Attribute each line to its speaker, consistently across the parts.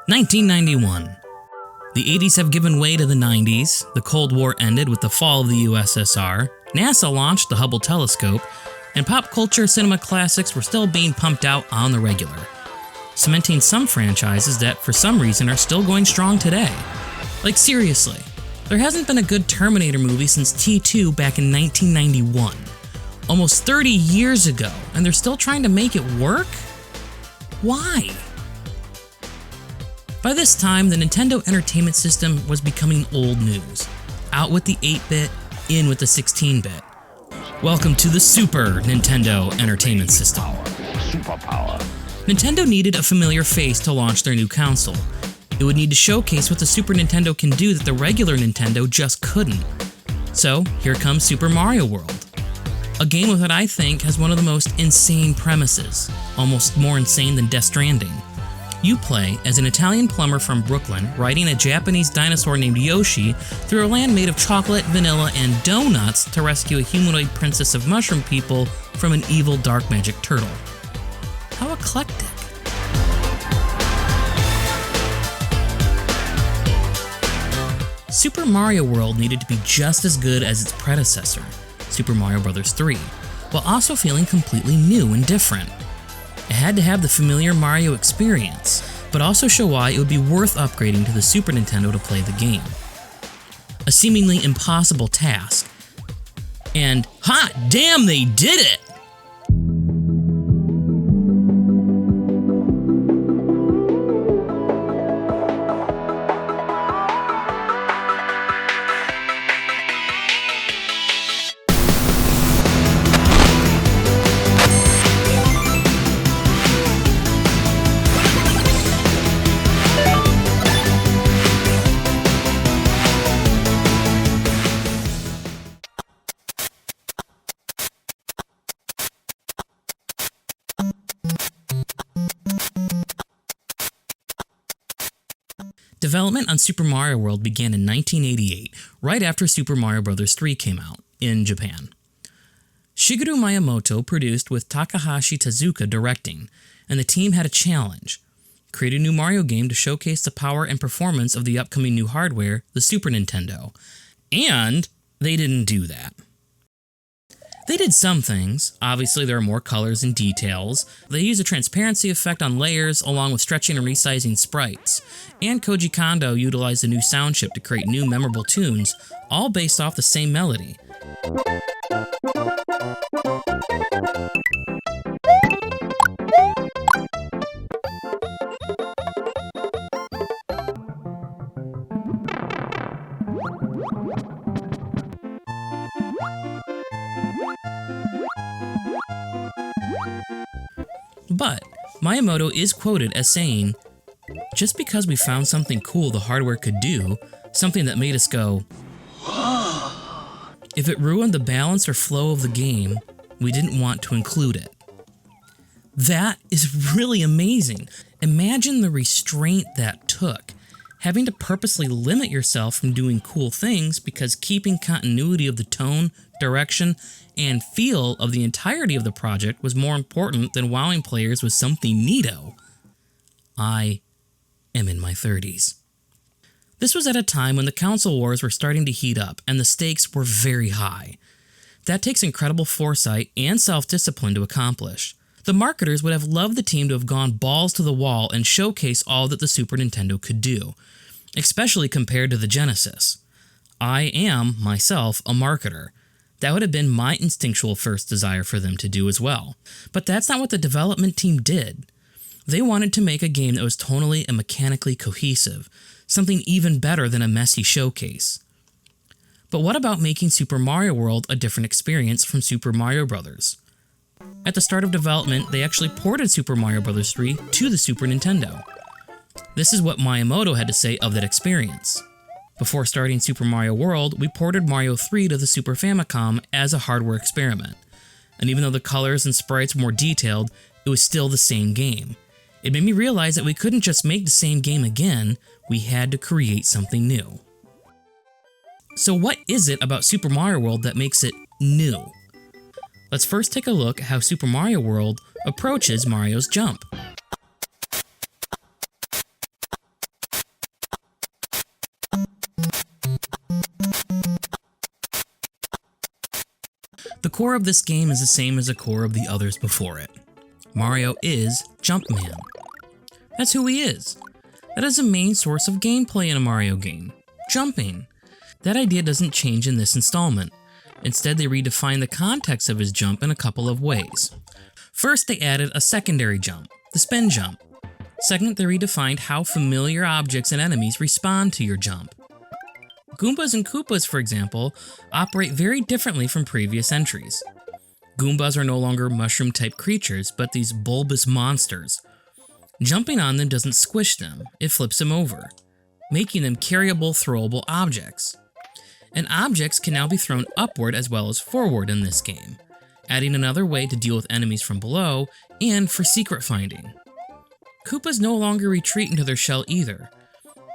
Speaker 1: 1991. The 80s have given way to the 90s, the Cold War ended with the fall of the USSR, NASA launched the Hubble telescope, and pop culture cinema classics were still being pumped out on the regular, cementing some franchises that for some reason are still going strong today. Like seriously, there hasn't been a good Terminator movie since T2 back in 1991. Almost 30 years ago, and they're still trying to make it work? Why? By this time, the Nintendo Entertainment System was becoming old news. Out with the 8-bit, in with the 16-bit. Welcome to the Super Nintendo Entertainment System.
Speaker 2: Superpower.
Speaker 1: Nintendo needed a familiar face to launch their new console. It would need to showcase what the Super Nintendo can do that the regular Nintendo just couldn't. So, here comes Super Mario World. A game with what I think has one of the most insane premises, almost more insane than Death Stranding. You play as an Italian plumber from Brooklyn riding a Japanese dinosaur named Yoshi through a land made of chocolate, vanilla, and donuts to rescue a humanoid princess of mushroom people from an evil dark magic turtle. How eclectic. Super Mario World needed to be just as good as its predecessor, Super Mario Bros. 3, while also feeling completely new and different. It had to have the familiar Mario experience, but also show why it would be worth upgrading to the Super Nintendo to play the game. A seemingly impossible task. And hot damn, they did it! Development on Super Mario World began in 1988, right after Super Mario Bros. 3 came out, in Japan. Shigeru Miyamoto produced with Takahashi Tezuka directing, and the team had a challenge: create a new Mario game to showcase the power and performance of the upcoming new hardware, the Super Nintendo. And they didn't do that. They did some things. Obviously, there are more colors and details. They use a transparency effect on layers, along with stretching and resizing sprites. And Koji Kondo utilized a new sound chip to create new memorable tunes, all based off the same melody. But Miyamoto is quoted as saying, "Just because we found something cool the hardware could do, something that made us go, if it ruined the balance or flow of the game, we didn't want to include it." That is really amazing. Imagine the restraint that took, having to purposely limit yourself from doing cool things because keeping continuity of the tone, direction, and feel of the entirety of the project was more important than wowing players with something neato. I am in my 30s. This was at a time when the console wars were starting to heat up and the stakes were very high. That takes incredible foresight and self-discipline to accomplish. The marketers would have loved the team to have gone balls to the wall and showcase all that the Super Nintendo could do, especially compared to the Genesis. I am, myself, a marketer. That would have been my instinctual first desire for them to do as well. But that's not what the development team did. They wanted to make a game that was tonally and mechanically cohesive, something even better than a messy showcase. But what about making Super Mario World a different experience from Super Mario Bros.? At the start of development, they actually ported Super Mario Bros. 3 to the Super Nintendo. This is what Miyamoto had to say of that experience. Before starting Super Mario World, we ported Mario 3 to the Super Famicom as a hardware experiment. And even though the colors and sprites were more detailed, it was still the same game. It made me realize that we couldn't just make the same game again, we had to create something new. So what is it about Super Mario World that makes it new? Let's first take a look at how Super Mario World approaches Mario's jump. core of this game is the same as the core of the others before it. Mario is Jumpman. That's who he is. That is the main source of gameplay in a Mario game, jumping. That idea doesn't change in this installment. Instead, they redefined the context of his jump in a couple of ways. First, they added a secondary jump, the spin jump. Second, they redefined how familiar objects and enemies respond to your jump. Goombas and Koopas, for example, operate very differently from previous entries. Goombas are no longer mushroom-type creatures, but these bulbous monsters. Jumping on them doesn't squish them, it flips them over, making them carryable, throwable objects. And objects can now be thrown upward as well as forward in this game, adding another way to deal with enemies from below and for secret finding. Koopas no longer retreat into their shell either.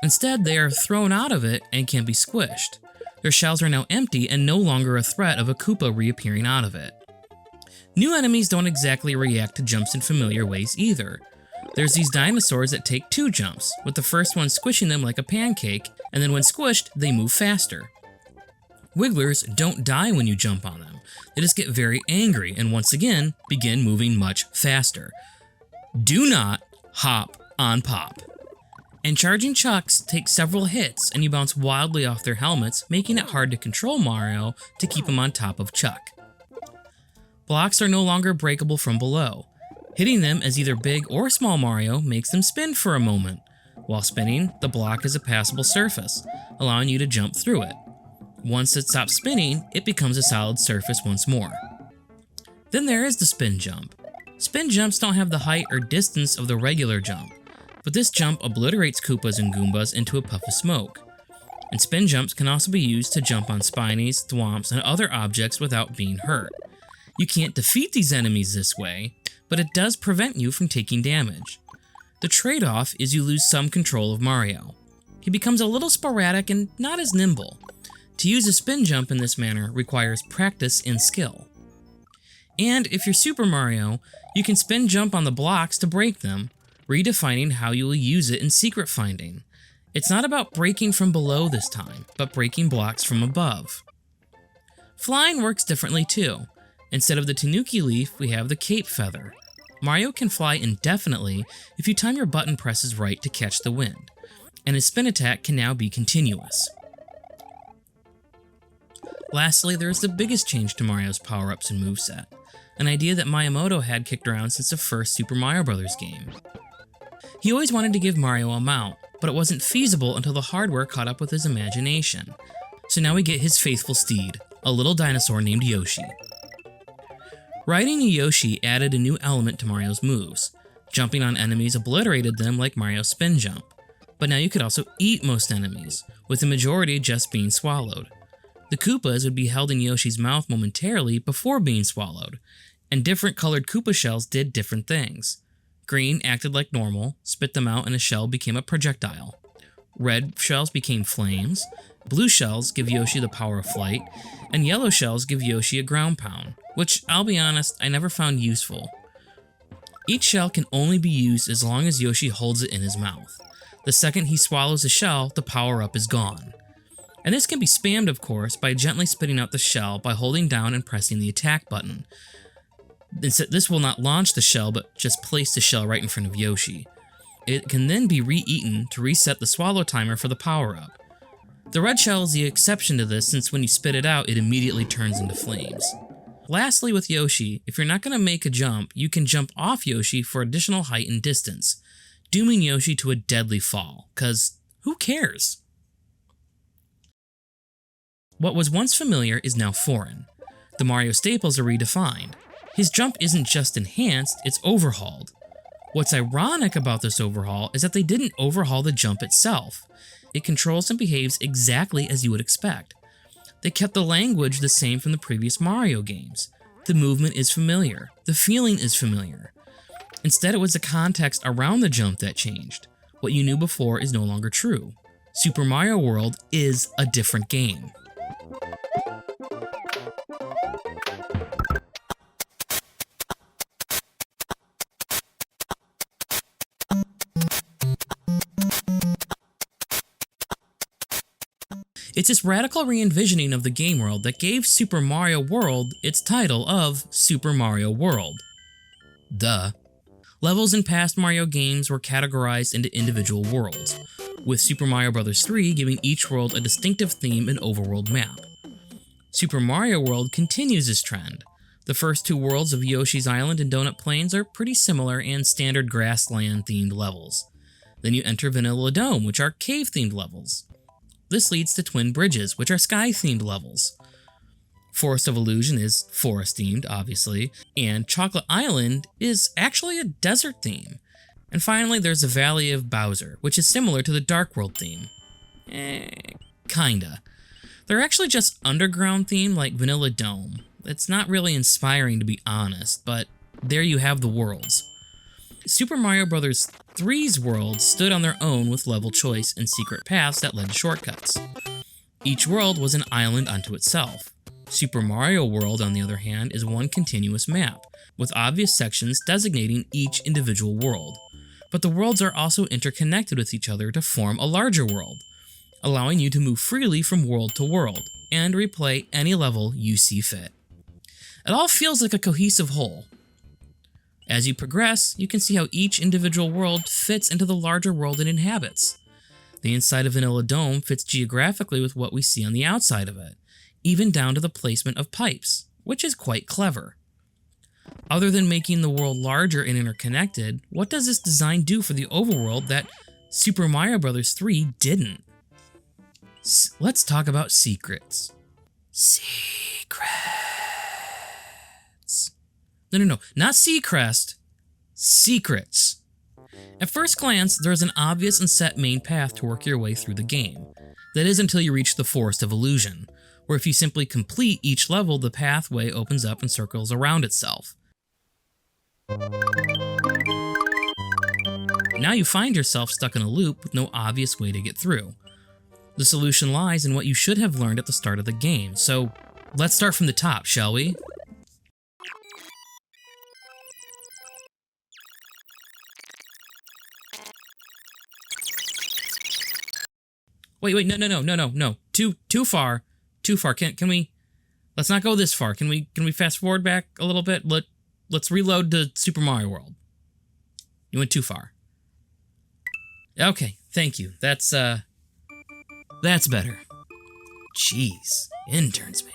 Speaker 1: Instead, they are thrown out of it and can be squished. Their shells are now empty and no longer a threat of a Koopa reappearing out of it. New enemies don't exactly react to jumps in familiar ways either. There's these dinosaurs that take 2 jumps, with the first one squishing them like a pancake, and then when squished, they move faster. Wigglers don't die when you jump on them. They just get very angry and once again begin moving much faster. Do not hop on Pop. And charging Chucks take several hits and you bounce wildly off their helmets, making it hard to control Mario to keep him on top of Chuck. Blocks are no longer breakable from below. Hitting them as either big or small Mario makes them spin for a moment. While spinning, the block is a passable surface, allowing you to jump through it. Once it stops spinning, it becomes a solid surface once more. Then there is the spin jump. Spin jumps don't have the height or distance of the regular jump, but this jump obliterates Koopas and Goombas into a puff of smoke. And spin jumps can also be used to jump on spinies, thwomps, and other objects without being hurt. You can't defeat these enemies this way, but it does prevent you from taking damage. The trade-off is you lose some control of Mario. He becomes a little sporadic and not as nimble. To use a spin jump in this manner requires practice and skill. And if you're Super Mario, you can spin jump on the blocks to break them, redefining how you will use it in secret finding. It's not about breaking from below this time, but breaking blocks from above. Flying works differently too. Instead of the Tanuki leaf, we have the cape feather. Mario can fly indefinitely if you time your button presses right to catch the wind, and his spin attack can now be continuous. Lastly, there is the biggest change to Mario's power-ups and moveset, an idea that Miyamoto had kicked around since the first Super Mario Bros. Game. He always wanted to give Mario a mount, but it wasn't feasible until the hardware caught up with his imagination. So now we get his faithful steed, a little dinosaur named Yoshi. Riding a Yoshi added a new element to Mario's moves. Jumping on enemies obliterated them like Mario's spin jump. But now you could also eat most enemies, with the majority just being swallowed. The Koopas would be held in Yoshi's mouth momentarily before being swallowed, and different colored Koopa shells did different things. Green acted like normal, spit them out and a shell became a projectile. Red shells became flames, blue shells give Yoshi the power of flight, and yellow shells give Yoshi a ground pound, which, I'll be honest, I never found useful. Each shell can only be used as long as Yoshi holds it in his mouth. The second he swallows a shell, the power-up is gone. And this can be spammed, of course, by gently spitting out the shell by holding down and pressing the attack button. This will not launch the shell, but just place the shell right in front of Yoshi. It can then be re-eaten to reset the swallow timer for the power-up. The red shell is the exception to this, since when you spit it out, it immediately turns into flames. Lastly, with Yoshi, if you're not going to make a jump, you can jump off Yoshi for additional height and distance, dooming Yoshi to a deadly fall, cause who cares? What was once familiar is now foreign. The Mario staples are redefined. His jump isn't just enhanced, it's overhauled. What's ironic about this overhaul is that they didn't overhaul the jump itself. It controls and behaves exactly as you would expect. They kept the language the same from the previous Mario games. The movement is familiar. The feeling is familiar. Instead, it was the context around the jump that changed. What you knew before is no longer true. Super Mario World is a different game. It's this radical re-envisioning of the game world that gave Super Mario World its title of Super Mario World. Duh. Levels in past Mario games were categorized into individual worlds, with Super Mario Bros. 3 giving each world a distinctive theme and overworld map. Super Mario World continues this trend. The first two worlds of Yoshi's Island and Donut Plains are pretty similar and standard grassland-themed levels. Then you enter Vanilla Dome, which are cave-themed levels. This leads to Twin Bridges, which are sky-themed levels. Forest of Illusion is forest-themed, obviously, and Chocolate Island is actually a desert theme. And finally, there's the Valley of Bowser, which is similar to the Dark World theme. Kinda. They're actually just underground theme like Vanilla Dome. It's not really inspiring, to be honest, but there you have the worlds. Super Mario Bros. 3's worlds stood on their own with level choice and secret paths that led to shortcuts. Each world was an island unto itself. Super Mario World, on the other hand, is one continuous map, with obvious sections designating each individual world. But the worlds are also interconnected with each other to form a larger world, allowing you to move freely from world to world, and replay any level you see fit. It all feels like a cohesive whole. As you progress, you can see how each individual world fits into the larger world it inhabits. The inside of Vanilla Dome fits geographically with what we see on the outside of it, even down to the placement of pipes, which is quite clever. Other than making the world larger and interconnected, what does this design do for the overworld that Super Mario Bros. 3 didn't? Let's talk about secrets. Secrets. No, not Seacrest. Secrets. At first glance, there's an obvious and set main path to work your way through the game. That is until you reach the Forest of Illusion, where if you simply complete each level, the pathway opens up and circles around itself. Now you find yourself stuck in a loop with no obvious way to get through. The solution lies in what you should have learned at the start of the game, so let's start from the top, shall we? Wait, no. Too far. Can we, let's not go this far. Can we fast forward back a little bit? Let's reload to Super Mario World. You went too far. Okay, thank you. That's better. Jeez, interns, man.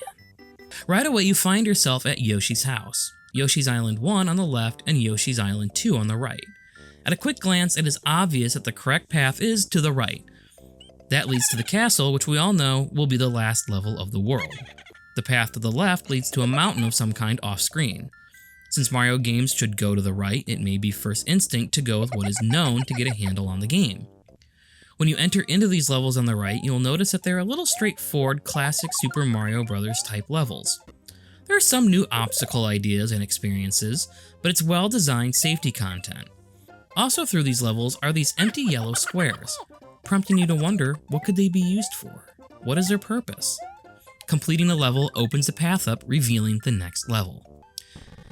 Speaker 1: Right away, you find yourself at Yoshi's house. Yoshi's Island 1 on the left and Yoshi's Island 2 on the right. At a quick glance, it is obvious that the correct path is to the right. That leads to the castle, which we all know will be the last level of the world. The path to the left leads to a mountain of some kind off-screen. Since Mario games should go to the right, it may be first instinct to go with what is known to get a handle on the game. When you enter into these levels on the right, you'll notice that they're a little straightforward classic Super Mario Bros. Type levels. There are some new obstacle ideas and experiences, but it's well-designed safety content. Also through these levels are these empty yellow squares, prompting you to wonder, what could they be used for? What is their purpose? Completing a level opens the path up, revealing the next level.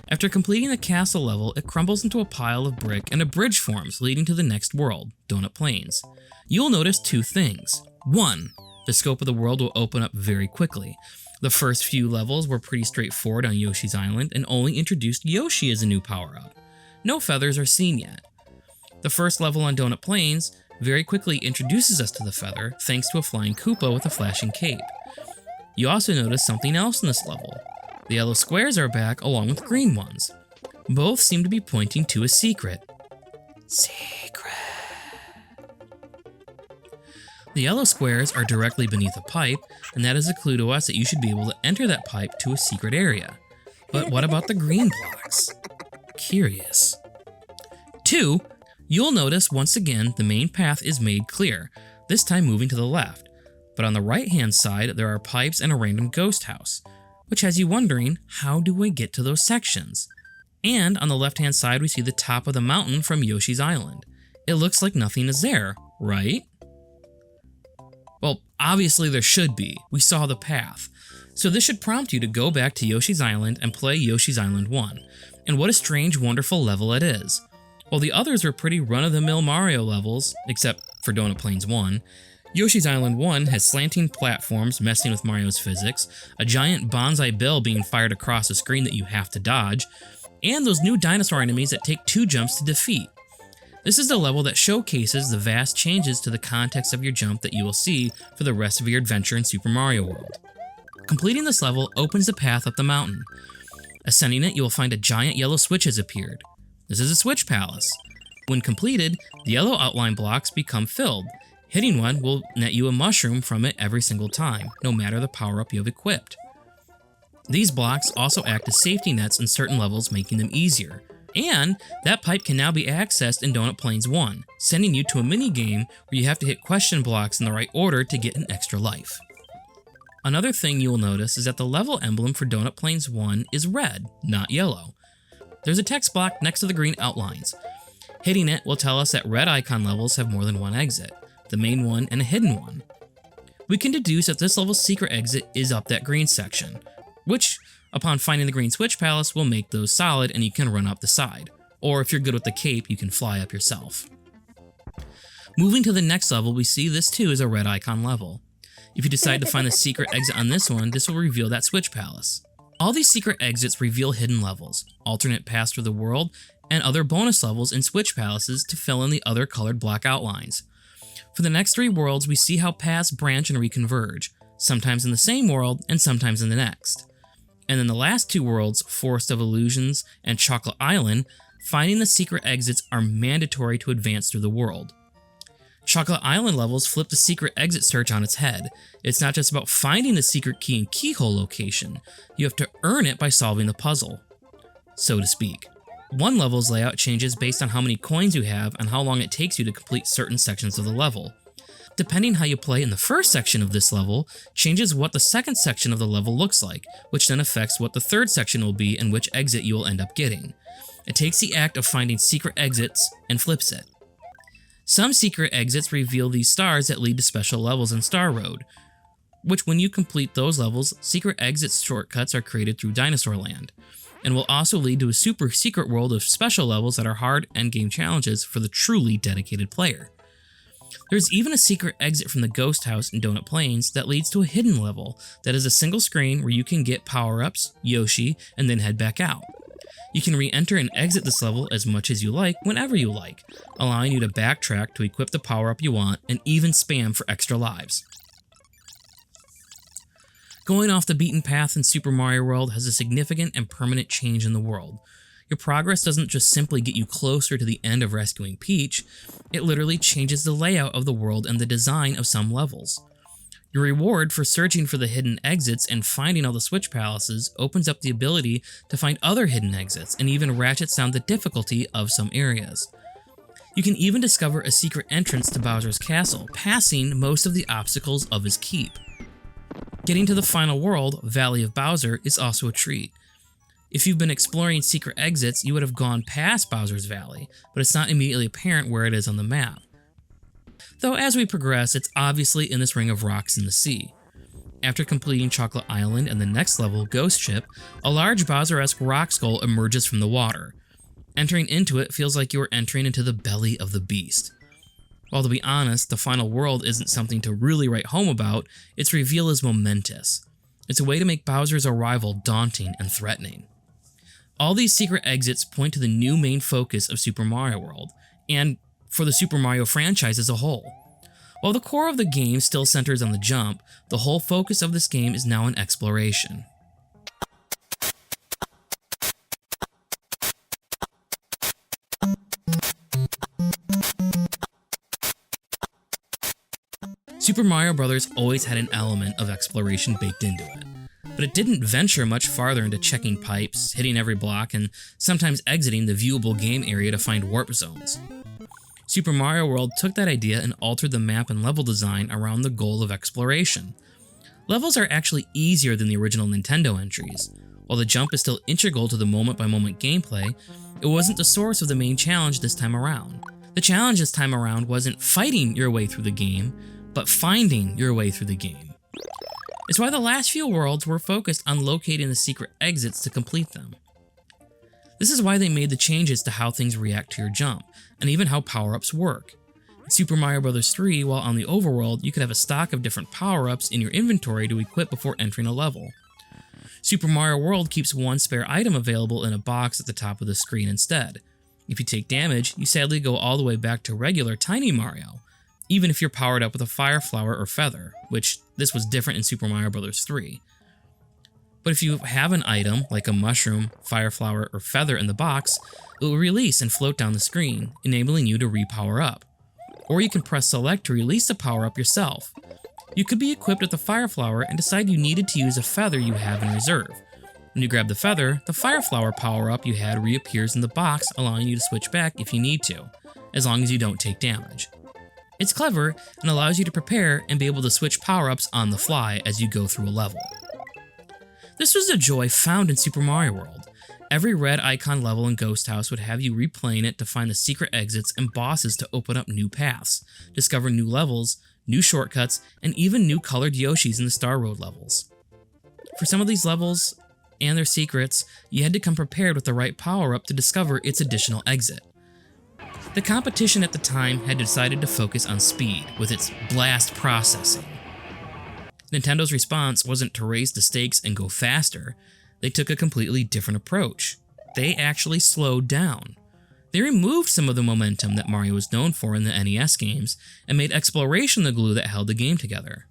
Speaker 1: After completing the castle level, it crumbles into a pile of brick and a bridge forms leading to the next world, Donut Plains. You'll notice two things. One, the scope of the world will open up very quickly. The first few levels were pretty straightforward on Yoshi's Island and only introduced Yoshi as a new power-up. No feathers are seen yet. The first level on Donut Plains very quickly introduces us to the feather, thanks to a flying Koopa with a flashing cape. You also notice something else in this level. The yellow squares are back along with green ones. Both seem to be pointing to a secret. Secret. The yellow squares are directly beneath a pipe, and that is a clue to us that you should be able to enter that pipe to a secret area. But what about the green blocks? Curious. 2. You'll notice once again the main path is made clear, this time moving to the left. But on the right-hand side, there are pipes and a random ghost house, which has you wondering, how do we get to those sections? And on the left-hand side, we see the top of the mountain from Yoshi's Island. It looks like nothing is there, right? Well, obviously there should be. We saw the path. So this should prompt you to go back to Yoshi's Island and play Yoshi's Island 1. And what a strange, wonderful level it is. While the others were pretty run-of-the-mill Mario levels, except for Donut Plains 1, Yoshi's Island 1 has slanting platforms messing with Mario's physics, a giant bonsai bill being fired across the screen that you have to dodge, and those new dinosaur enemies that take 2 jumps to defeat. This is the level that showcases the vast changes to the context of your jump that you will see for the rest of your adventure in Super Mario World. Completing this level opens the path up the mountain. Ascending it, you will find a giant yellow switch has appeared. This is a switch palace. When completed, the yellow outline blocks become filled. Hitting one will net you a mushroom from it every single time, no matter the power-up you have equipped. These blocks also act as safety nets in certain levels, making them easier. And that pipe can now be accessed in Donut Plains 1, sending you to a mini-game where you have to hit question blocks in the right order to get an extra life. Another thing you will notice is that the level emblem for Donut Plains 1 is red, not yellow. There's a text block next to the green outlines. Hitting it will tell us that red icon levels have more than one exit, the main one and a hidden one. We can deduce that this level's secret exit is up that green section, which, upon finding the green switch palace, will make those solid and you can run up the side. Or if you're good with the cape, you can fly up yourself. Moving to the next level, we see this too is a red icon level. If you decide to find the secret exit on this one, this will reveal that switch palace. All these secret exits reveal hidden levels, alternate paths through the world, and other bonus levels in switch palaces to fill in the other colored block outlines. For the next 3 worlds, we see how paths branch and reconverge, sometimes in the same world and sometimes in the next. And in the last 2 worlds, Forest of Illusions and Chocolate Island, finding the secret exits are mandatory to advance through the world. Chocolate Island levels flip the secret exit search on its head. It's not just about finding the secret key and keyhole location, you have to earn it by solving the puzzle, so to speak. One level's layout changes based on how many coins you have and how long it takes you to complete certain sections of the level. Depending how you play in the first section of this level, changes what the second section of the level looks like, which then affects what the third section will be and which exit you will end up getting. It takes the act of finding secret exits and flips it. Some secret exits reveal these stars that lead to special levels in Star Road, which when you complete those levels, secret exit shortcuts are created through Dinosaur Land, and will also lead to a super secret world of special levels that are hard endgame challenges for the truly dedicated player. There's even a secret exit from the Ghost House in Donut Plains that leads to a hidden level that is a single screen where you can get power-ups, Yoshi, and then head back out. You can re-enter and exit this level as much as you like whenever you like, allowing you to backtrack to equip the power-up you want and even spam for extra lives. Going off the beaten path in Super Mario World has a significant and permanent change in the world. Your progress doesn't just simply get you closer to the end of rescuing Peach, it literally changes the layout of the world and the design of some levels. Your reward for searching for the hidden exits and finding all the switch palaces opens up the ability to find other hidden exits and even ratchets down the difficulty of some areas. You can even discover a secret entrance to Bowser's castle, passing most of the obstacles of his keep. Getting to the final world, Valley of Bowser, is also a treat. If you've been exploring secret exits, you would have gone past Bowser's Valley, but it's not immediately apparent where it is on the map. Though as we progress, it's obviously in this ring of rocks in the sea. After completing Chocolate Island and the next level, Ghost Ship, a large Bowser-esque rock skull emerges from the water. Entering into it feels like you are entering into the belly of the beast. While to be honest, the final world isn't something to really write home about, its reveal is momentous. It's a way to make Bowser's arrival daunting and threatening. All these secret exits point to the new main focus of Super Mario World, and for the Super Mario franchise as a whole. While the core of the game still centers on the jump, the whole focus of this game is now in exploration. Super Mario Bros. Always had an element of exploration baked into it, but it didn't venture much farther into checking pipes, hitting every block, and sometimes exiting the viewable game area to find warp zones. Super Mario World took that idea and altered the map and level design around the goal of exploration. Levels are actually easier than the original Nintendo entries. While the jump is still integral to the moment-by-moment gameplay, it wasn't the source of the main challenge this time around. The challenge this time around wasn't fighting your way through the game, but finding your way through the game. It's why the last few worlds were focused on locating the secret exits to complete them. This is why they made the changes to how things react to your jump, and even how power-ups work. Super Mario Bros. 3, while on the overworld, you could have a stock of different power-ups in your inventory to equip before entering a level. Super Mario World keeps one spare item available in a box at the top of the screen instead. If you take damage, you sadly go all the way back to regular Tiny Mario, even if you're powered up with a Fire Flower or Feather, which this was different in Super Mario Bros. 3. But if you have an item, like a mushroom, Fire Flower, or Feather in the box, it will release and float down the screen, enabling you to re-power up. Or you can press select to release the power-up yourself. You could be equipped with the Fire Flower and decide you needed to use a feather you have in reserve. When you grab the feather, the Fire Flower power-up you had reappears in the box, allowing you to switch back if you need to, as long as you don't take damage. It's clever and allows you to prepare and be able to switch power-ups on the fly as you go through a level. This was a joy found in Super Mario World. Every red icon level in Ghost House would have you replaying it to find the secret exits and bosses to open up new paths, discover new levels, new shortcuts, and even new colored Yoshis in the Star Road levels. For some of these levels and their secrets, you had to come prepared with the right power-up to discover its additional exit. The competition at the time had decided to focus on speed with its blast processing. Nintendo's response wasn't to raise the stakes and go faster. They took a completely different approach. They actually slowed down. They removed some of the momentum that Mario was known for in the NES games and made exploration the glue that held the game together.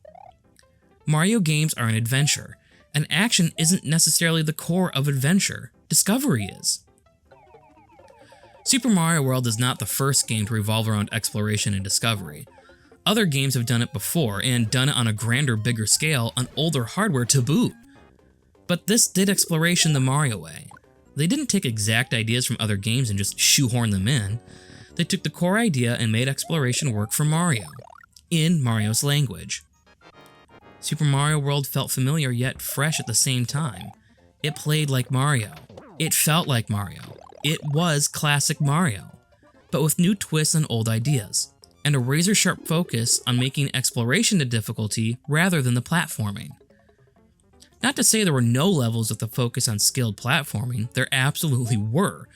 Speaker 1: Mario games are an adventure, and action isn't necessarily the core of adventure. Discovery is. Super Mario World is not the first game to revolve around exploration and discovery. Other games have done it before, and done it on a grander, bigger scale on older hardware to boot. But this did exploration the Mario way. They didn't take exact ideas from other games and just shoehorn them in. They took the core idea and made exploration work for Mario, in Mario's language. Super Mario World felt familiar yet fresh at the same time. It played like Mario. It felt like Mario. It was classic Mario, but with new twists and old ideas, and a razor-sharp focus on making exploration the difficulty rather than the platforming. Not to say there were no levels with a focus on skilled platforming, there absolutely were,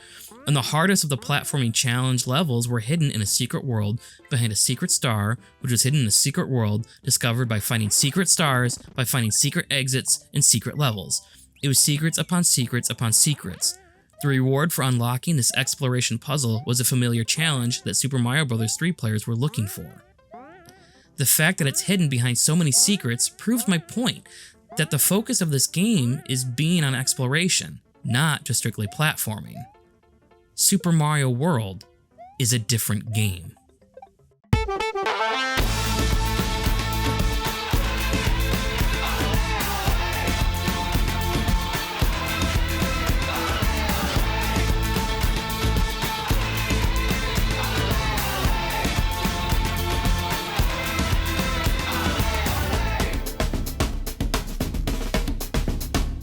Speaker 1: and the hardest of the platforming challenge levels were hidden in a secret world behind a secret star, which was hidden in a secret world discovered by finding secret stars, by finding secret exits, and secret levels. It was secrets upon secrets upon secrets. The reward for unlocking this exploration puzzle was a familiar challenge that Super Mario Bros. 3 players were looking for. The fact that it's hidden behind so many secrets proves my point, that the focus of this game is being on exploration, not just strictly platforming. Super Mario World is a different game.